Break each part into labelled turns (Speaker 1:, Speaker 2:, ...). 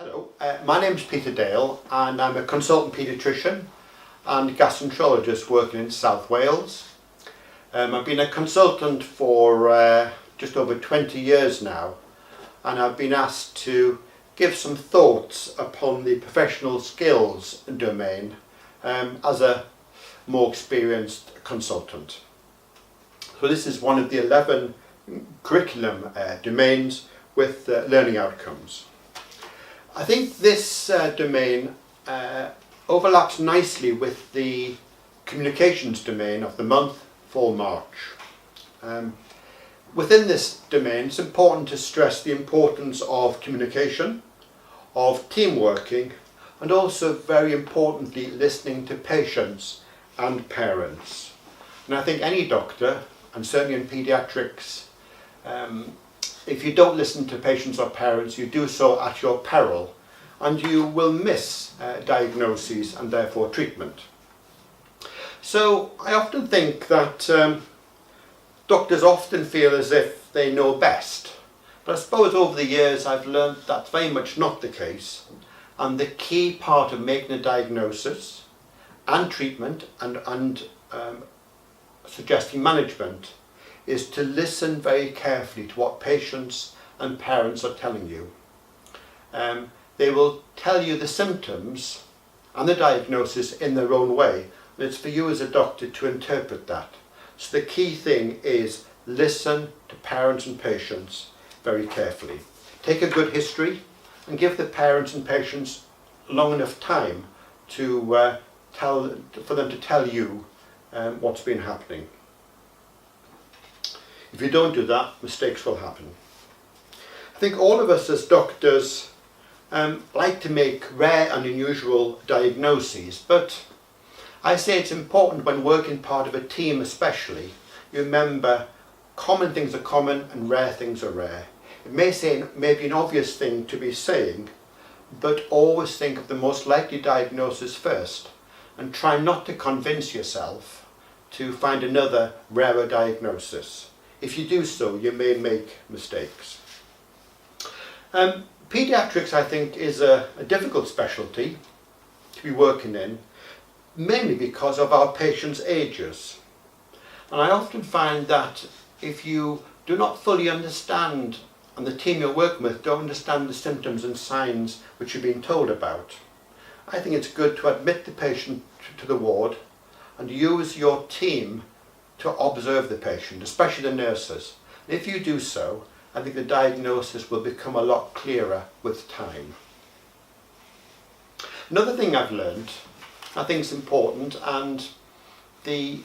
Speaker 1: Hello, my name's Peter Dale and I'm a consultant paediatrician and gastroenterologist working in South Wales. I've been a consultant for just over 20 years now, and I've been asked to give some thoughts upon the professional skills domain as a more experienced consultant. So this is one of the 11 curriculum domains with learning outcomes. I think this domain overlaps nicely with the communications domain of the month for March. Within this domain, it's important to stress the importance of communication, of team working, and also very importantly listening to patients and parents. And I think any doctor, and certainly in paediatrics, if you don't listen to patients or parents, you do so at your peril, and you will miss diagnoses and therefore treatment. So I often think that doctors often feel as if they know best, but I suppose over the years I've learned that's very much not the case, and the key part of making a diagnosis and treatment and suggesting management is to listen very carefully to what patients and parents are telling you. They will tell you the symptoms and the diagnosis in their own way, and it's for you as a doctor to interpret that. So the key thing is listen to parents and patients very carefully. Take a good history and give the parents and patients long enough time to for them to tell you what's been happening. If you don't do that, mistakes will happen. I think all of us as doctors like to make rare and unusual diagnoses, but I say it's important when working part of a team especially, you remember common things are common and rare things are rare. It may be an obvious thing to be saying, but always think of the most likely diagnosis first and try not to convince yourself to find another rarer diagnosis. If you do so, you may make mistakes. Pediatrics, I think, is a difficult specialty to be working in, mainly because of our patients' ages. And I often find that if you do not fully understand, and the team you're working with don't understand the symptoms and signs which you're being told about, I think it's good to admit the patient to the ward and use your team to observe the patient, especially the nurses. And if you do so, I think the diagnosis will become a lot clearer with time. Another thing I've learned, I think is important, and the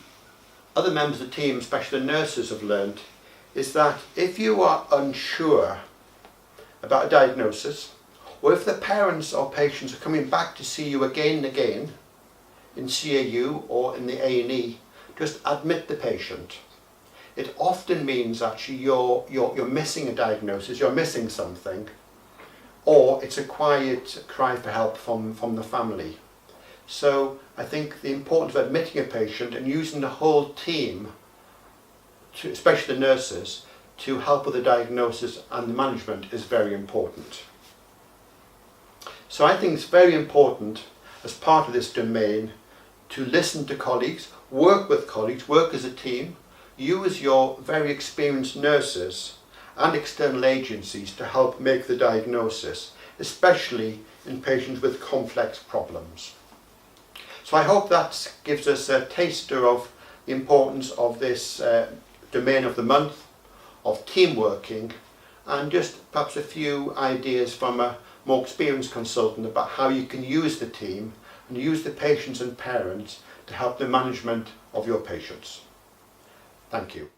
Speaker 1: other members of the team, especially the nurses, have learned, is that if you are unsure about a diagnosis, or if the parents or patients are coming back to see you again and again in CAU or in the A&E, just admit the patient. It often means actually you're missing a diagnosis, you're missing something, or it's a quiet cry for help from the family. So I think the importance of admitting a patient and using the whole team, especially the nurses, to help with the diagnosis and the management is very important. So I think it's very important as part of this domain to listen to colleagues, work with colleagues, work as a team, use your very experienced nurses and external agencies to help make the diagnosis, especially in patients with complex problems. So I hope that gives us a taster of the importance of this domain of the month, of team working, and just perhaps a few ideas from a more experienced consultant about how you can use the team and use the patients and parents to help the management of your patients. Thank you.